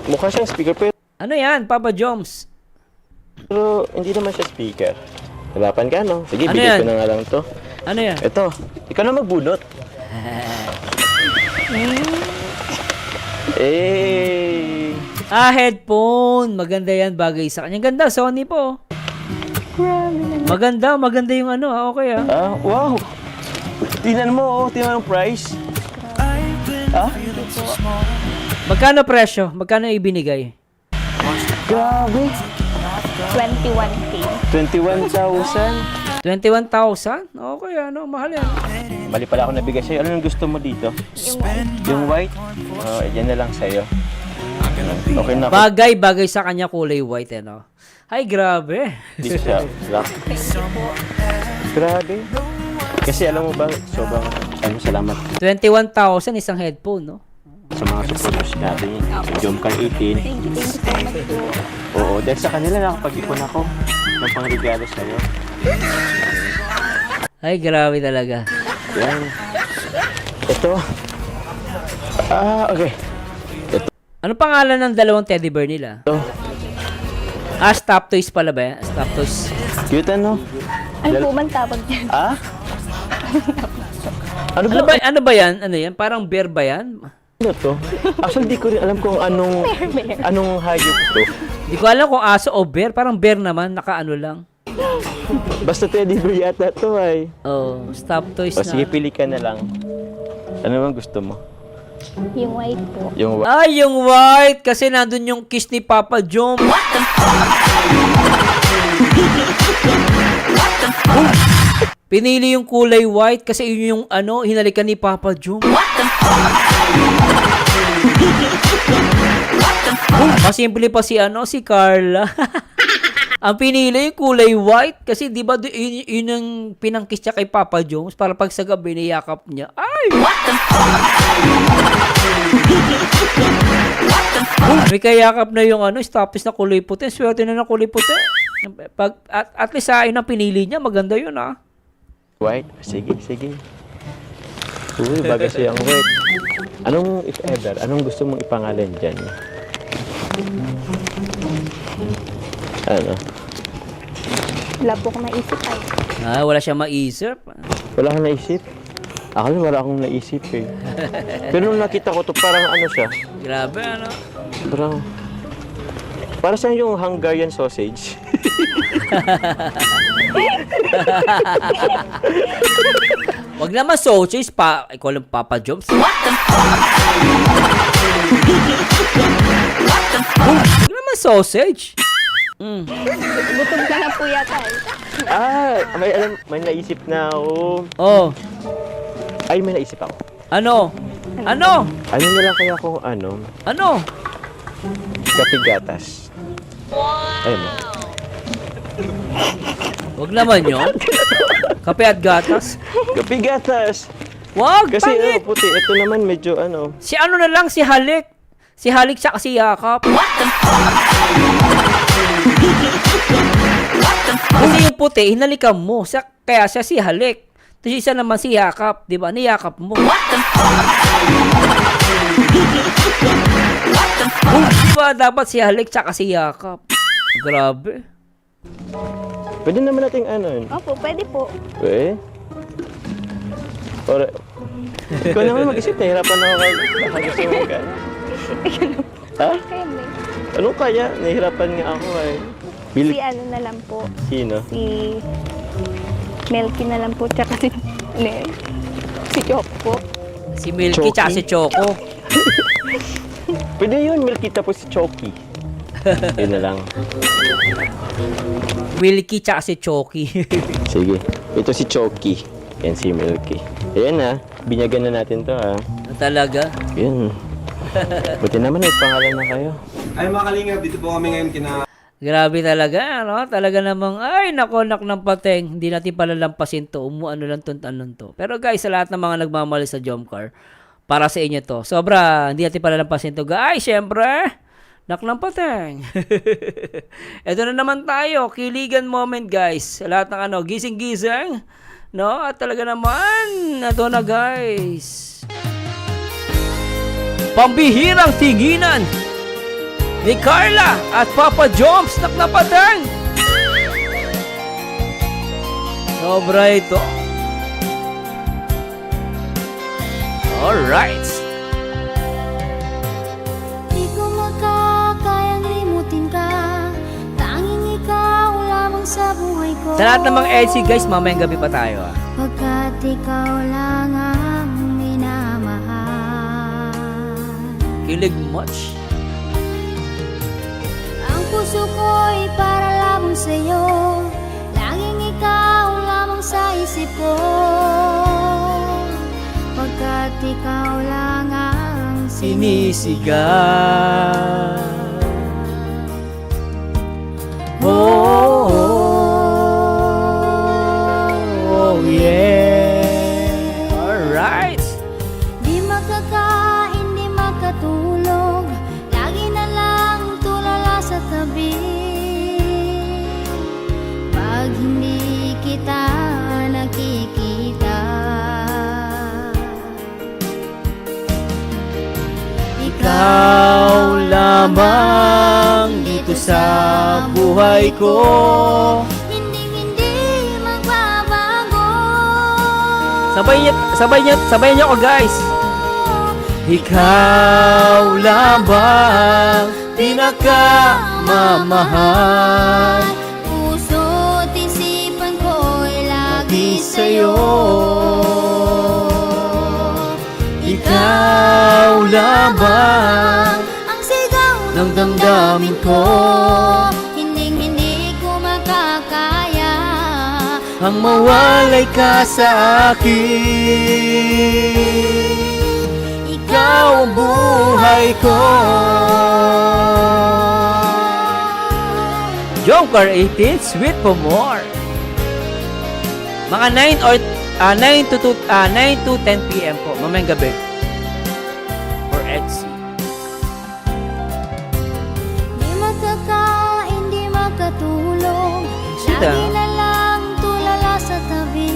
Mukha siyang speaker Ano yan? Papa Joms. pero hindi naman siya speaker. Harapan ka, no? Sige, Ano bigay yan? ko na nga lang to. Ano yan? Ito, ikaw na magbunot. Eh. Headphone. Maganda yan, bagay sa kanya. Ganda, Sony po. Maganda yung ano, okay ah. Wow! Tingnan mo, tingnan ang price. Magkano presyo? Magkano ibinigay? Grabe! 21K. 21,000. 21,000? Okay, ano, mahal yan. Bali pala ako nabigay sa'yo. Ano yung gusto mo dito? Yung white? Yan na lang sa'yo. Okay na ako. Bagay sa kanya kulay white, ano. Ay, grabe. Dito siya. Grabe. Kasi alam mo ba, sobrang salamat 21,000 isang headphone, no? sa mga supporters natin. Jomcar 18. Thank you so much po. Oo, dahil sa kanila nakapag-ipon ako ng pangregalo sa'yo. Ay, grabe talaga. Yan. Ito. Okay. Ano pangalan ng dalawang teddy bear nila? Ito. Stop Toys pala ba yan? Stop Toys. Cute ano? Ano po man tawag niyan? Ano ba yan? Ano yan? Parang bear ba yan? Ano to? Actually, di ko rin alam kung anong hayop to. Di ko alam kung aso o bear. Parang bear naman. Nakaano lang. Basta teddy bear yata to ay. Oh, Stop Toys O na. sige, pili ka na lang. Ano bang gusto mo? Yung white po. Yung Ay, yung white. Kasi nandun yung kiss ni Papa Jom. Pinili yung kulay white kasi yun yung ano, hinalikan ni Papa Jom. Masimple pa si ano, si Carla. Ang pinili yung kulay white kasi di ba yun yung pinangkiss niya kay Papa Jones para pag sa gabi niyakap niya. Ay! May kayakap na yung ano, stopis na kulay puti. Swerte na ng kulay puti. At least sa ayun ang pinili niya, maganda yun ah. white? Sige. Uy, bagay sa'yo ang white. If ever, anong gusto mong ipangalan dyan? Ano? Wala po akong naisip ay. Wala siya maisip. Wala kang naisip? Ako rin wala akong naisip eh. Pero nung nakita ko to, parang ano siya? Grabe ano. Para saan yung Hungarian sausage? Wag naman sausage pa. Ikaw lang Papa Jobs. Wag naman sausage. Gutom ka na po yata eh. May naisip na ako. Oh. Ay, may naisip ako. Ano? Ano na lang kaya kung Ano? kapigatas. Ayun. Wag naman yun. Kape at gatas. Kapigatas! Wag, Kasi pangit. puti, ito naman medyo Si ano na lang, si Halik. Si Halik siya kasi yakap. Kasi yung puti, hinalikan mo. Kaya siya si Halik. Tapos isa naman si yakap. Diba? Niyakap mo. Diba dapat si Halik siya kasi yakap. Grabe. Pwede naman nating Opo, pwede po. Or, ikaw naman mag-isip, nahihirapan ako baka gusto mo ka. Ha? Kaya may. Anong kaya? Nahihirapan nga ako eh. Si ano na lang po. Sino? Si Melky na lang po. Tsaka si Chok po. Si Milky tsaka si Choco. Pwede yun, Milky tapos si Choki. Yun na lang. Milky tsaka si Choki. Sige. Ito si Choki. Yan si Milky. Ayan na. Binyagan na natin to ha. Talaga? Yun. Buti naman ay pangalan na kayo. Ay mga kalingap, dito po kami ngayon Grabe talaga, ano? Talaga namang, ay, nakonak ng pateng. Hindi natin palalampasin to. Umuano lang to. Pero guys, sa lahat ng mga nagmamahal sa Jomcar, para sa inyo to. Sobra, hindi natin palalampasin to. Guys, syempre, nak ng pateng. Ito na naman tayo. Kiligan moment, guys. Sa lahat ng gising-gising. No? At talaga naman, ito na, guys. Pambihirang tinginan ni Carla at Papa Joms na pateng. Sobra ito. Alright. Di ko makakalimutan Sa lahat ng mga EDC guys, mamayang gabi pa tayo ah. Pagkat ikaw lang ang minamahal. Kilig much. Ang puso ko'y para lamang sa'yo, laging ikaw lamang sa isip ko. Pagkat ikaw lang ang Sinisigaw. Oh, oh, yeah. Alright. Di makakain, di makatulog, lagi na lang tulala sa tabi. Pag hindi kita nakikita, Ikaw lamang dito sa buhay ko. hindi magbabago. Sabay niyo ako guys. Ikaw lamang pinakamamahal. Puso't isipan ko'y lagi Sa'yo. sa'yo. Ikaw lamang ang sigaw ng damdamin ko. Hindi ko makakaya Ang mawalay ka sa akin. Ikaw ang buhay ko. Joker 18, Sweet for More. Mga 9 to 10 PM po, mamayang gabi. For EDC. Di makakain, di makatulog, Sita. lagi na lang tulala sa tabi.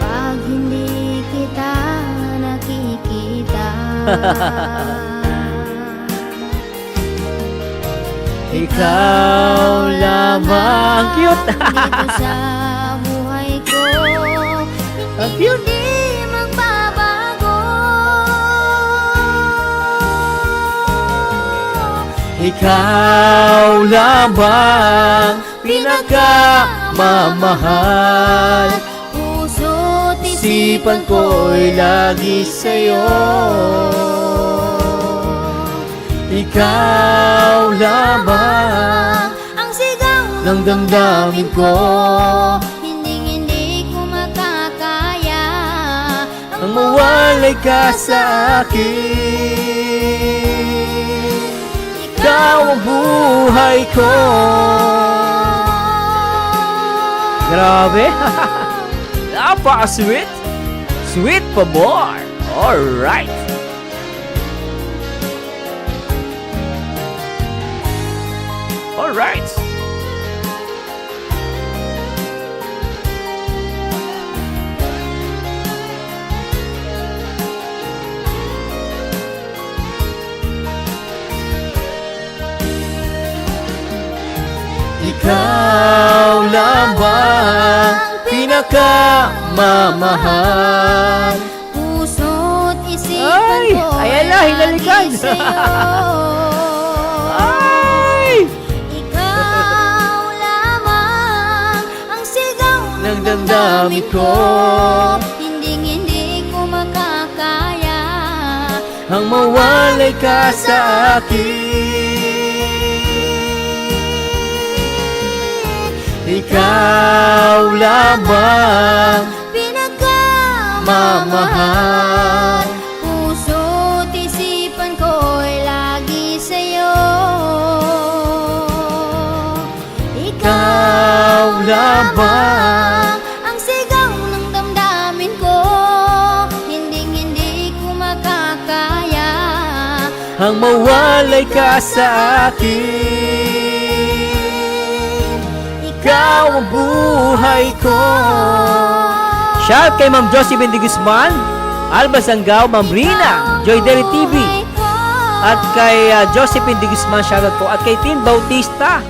Pag hindi kita nakikita, Ikaw lamang. Cute. dito sa buhay ko, Ang cute. hindi magbabago. Ikaw lamang pinakamamahal. Puso't Isipan ko'y lagi sa'yo. Ikaw lamang ang sigaw ng damdamin ko. Hindi ko makakaya Ang mawalay ka sa akin. Ikaw ang buhay ko. Grabe. Napaka-sweet. Sweet pa more. Alright. Alright. Ikaw lamang pinakamamahal. Puso't isipan Ay! ko Ayan na, hinalikan. lagi sa'yo. Ay! Ikaw lamang ang sigaw Ng damdamin ko. Hindi ko makakaya Ang mawalay ka sa akin. Ikaw lamang pinakamamahal. Puso't isipan ko'y lagi sa'yo. Ikaw lamang ang sigaw ng damdamin ko. Hindi ko makakaya ang mawalay ka sa akin. Ikaw ang buhay ko. Shout kay Ma'am Josephine de Guzman, Alba Sanggao, Ma'am Rina, Joy Deli TV, at kay Josephine de Guzman, shoutout po, at kay Tin Bautista.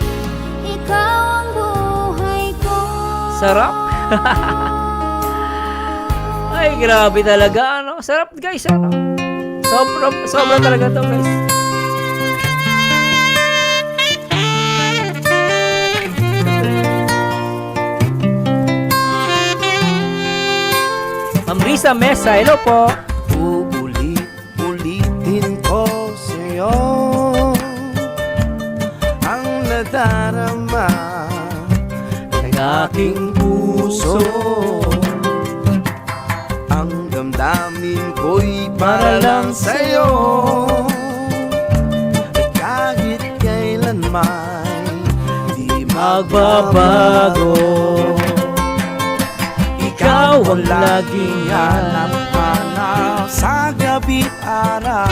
Ikaw ang buhay ko. Sarap. Ay, grabe talaga, ano? Sarap, guys, ano? Sobra talaga to, guys. Risa Mesa, hello po. Uulit-ulitin ko sa'yo ang nadarama ng aking puso. Ang damdamin ko'y para lang sa'yo. At kahit kailanman di magbabago. Ikaw ang laging hanap-hanap sa gabi't araw.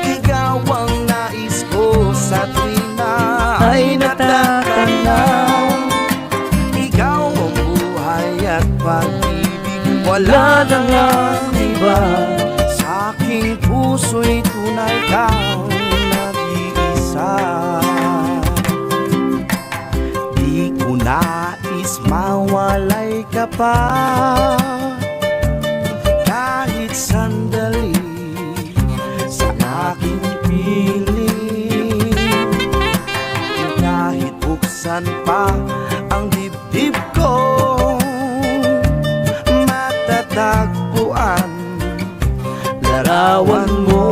Ikaw ang nais ko sa tuwing na ay natatanaw. Ikaw ang buhay at pag-ibig, wala na ngang iba. Sa aking puso'y tunay kang nag-iisa. Di ko nais mawalay ka pa kahit sandali sa aking piling. Kahit buksan pa ang dibdib ko, matatagpuan larawan mo.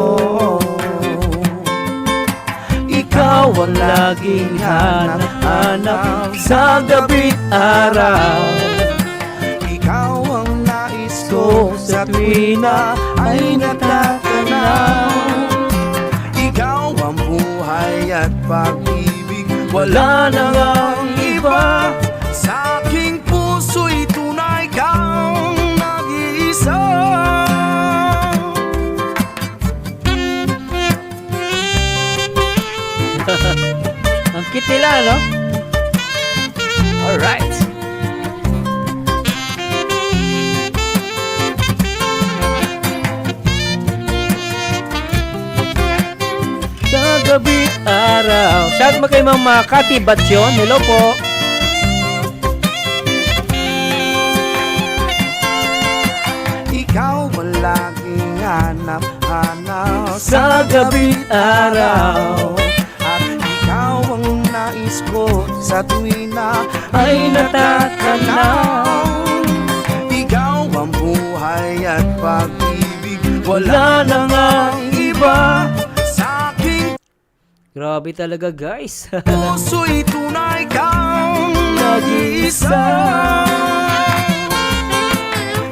Ikaw ang laging hanap-hanap sa gabi't araw. Ikaw ang nais ko sa tuwing na ay natatanaw. Ikaw ang buhay at pag-ibig, wala na ngang iba. Sa aking puso'y tunay kang nag-iisa. Ang cute nila, no? Alright. Sa gabi't araw. Shout mo kay Mama Cathy Batyon. Hello po. Ikaw ang laging hanap-hanap sa gabi't araw. At ikaw ang nais ko sa tuwing na ay natatanaw. Ikaw ang buhay at pag-ibig, wala na ngang iba. Sa aking Grabe talaga, guys. puso'y tunay kang nag-iisa.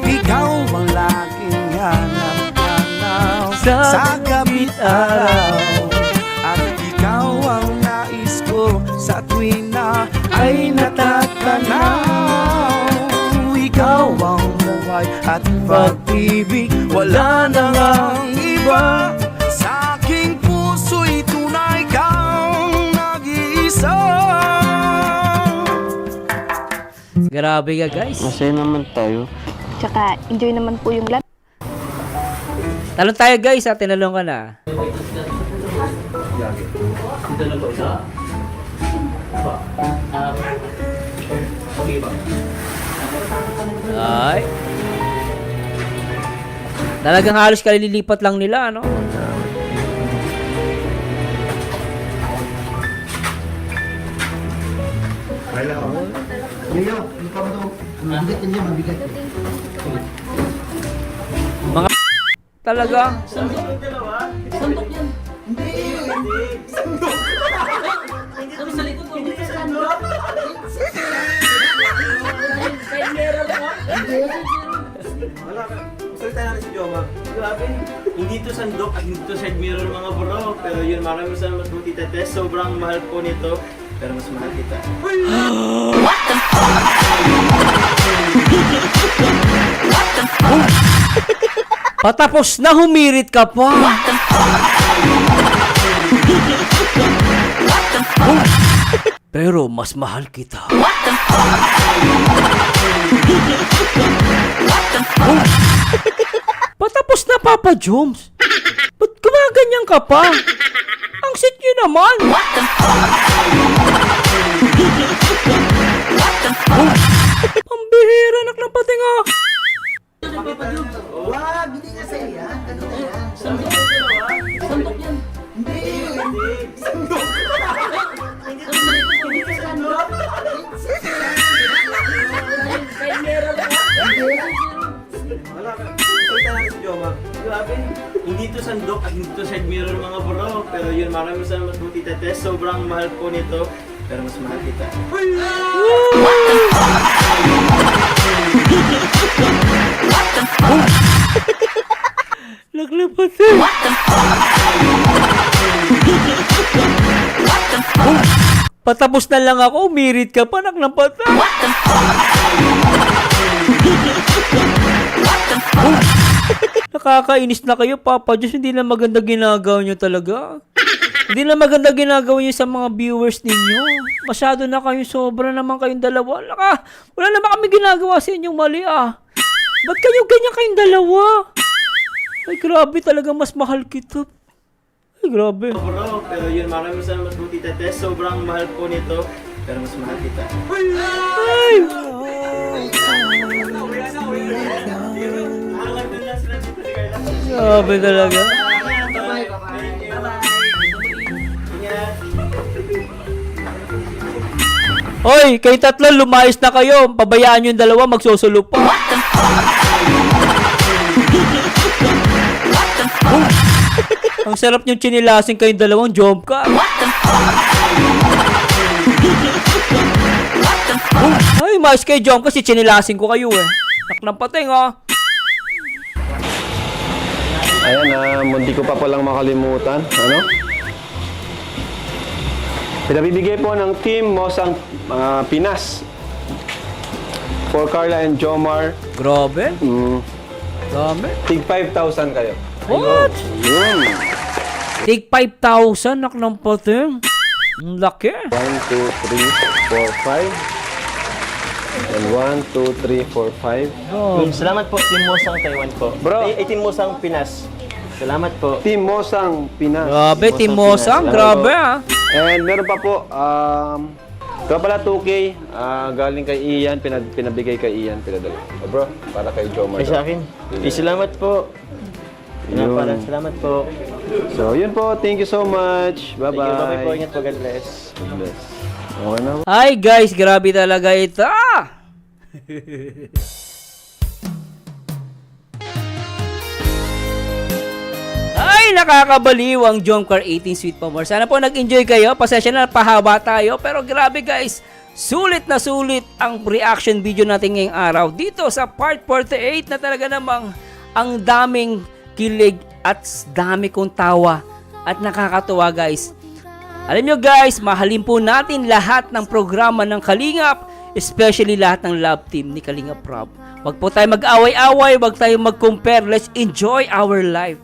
Ikaw ang laging hanap-hanap sa gabi't araw. At ikaw ang nais ko sa tuwing na ay natatanaw. Ikaw ang buhay at pag-ibig, wala na ngang iba. Sa aking puso'y tunay kang nag-iisa. Grabe ka, guys. Masaya naman tayo. Tsaka, enjoy naman po yung lahat. Talon tayo, guys. Ha? Tinalong ka na. Ay. Talagang halos kalilipat lang nila, ano? Mga talaga. Salita natin si Joma. Grabe. Hindi to sandok at hindi to side mirror mga bro. Pero yun, maraming salamat po Tita Tess. Sobrang mahal po nito. Pero mas mahal kita. Patapos na humirit ka pa. Pero mas mahal kita. Patapos na, Papa Jones. Ba't gumaganyan ka pa? Ang sit nyo naman. Pambihira, anak ng patinga. Wag, hindi nga sa'yo yan. Ganun na yan. Sandok yan. Hindi. Sandok. sandok at dito side mirror mga bro. Pero yun, maraming salamat po Tita Tess. Sobrang mahal po nito. Pero mas mahal kita. Naglapat eh. Patapos na lang ako, umirit ka pa, naglapat eh. Nakakainis na kayo, Papa Diyos. Hindi na maganda ginagawa nyo talaga. Hindi na maganda ginagawa nyo sa mga viewers ninyo. Masyado na kayo, sobra naman kayong dalawa. Wala naman kami ginagawa sa inyong mali ah. Ba't kayo ganyan kayong dalawa? Ay grabe talaga, mas mahal kita. Ay grabe. Bro, pero yun, maraming salamat po Tita Tess. Sobrang mahal po nito. Pero mas mahal kita. Ay! Grabe talaga. Hoy, kayo tatlo, lumayas na kayo. Pabayaan nyo yung dalawa, magsusulo pa. Ang sarap niyong chinilasing kayong dalawang job ka. Ay, mais kayo job kasi chinilasing ko kayo eh. Naklang pating oh. Ayan, hindi ko pa palang makalimutan. Ano? Pinabibigay po ng Team Mosang Pinas for Carla and Jomar. Grabe. Grabe. Tig 5,000 kayo. What? Yun. Take 5,000, naklang pating. Ang laki. 1, 2, 3, 4, 5. And 1, 2, 3, 4, 5. Salamat po, Team Mosang Taiwan po. Bro. Team Mosang Pinas. Salamat po. Team Mosang Pinas. Grabe, Team Mosang. Grabe ah. And meron pa po, kaya pala 2K, galing kay Ian, pinabigay kay Ian, pinadala. Bro, para kay Jomar. Ay sa akin. Salamat po. Yun. Salamat po. So, yun po. Thank you so much. Bye-bye. Thank you. Bye-bye po. Ingat po. God bless. God bless. Okay na. Hi guys, grabe talaga ito. Ay, nakakabaliw ang Jomcar 18 Sweet Pa More. Sana po nag-enjoy kayo. Pasensya na, pahaba tayo. Pero grabe guys, sulit na sulit ang reaction video natin ngayong araw. Dito sa part 48 na talaga namang ang daming kilig at dami kong tawa at nakakatuwa guys. Alam nyo guys, mahalin po natin lahat ng programa ng Kalingap, especially lahat ng love team ni Kalingap Rob. Wag po tayo mag-away-away, wag tayo mag-compare, let's enjoy our life.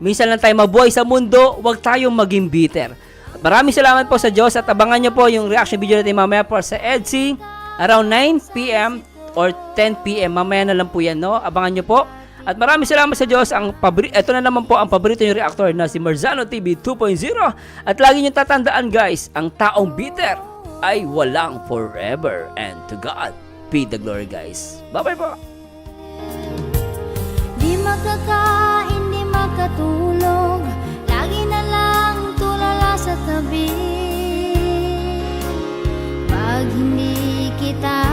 Minsan lang tayo mabuhay sa mundo, wag tayong maging bitter. At maraming salamat po sa Diyos at abangan nyo po yung reaction video natin mamaya po sa EDC around 9 p.m. or 10 p.m. Mamaya na lang po yan, no? Abangan nyo po. At maraming salamat sa Diyos. Ito na naman po ang paborito yung reactor na si Marzano TV 2.0. At lagi nyo tatandaan guys, ang taong bitter ay walang forever. And to God be the glory guys. Bye-bye po. Di makakain, di makatulog, lagi na lang tulala sa tabi. Pag hindi kita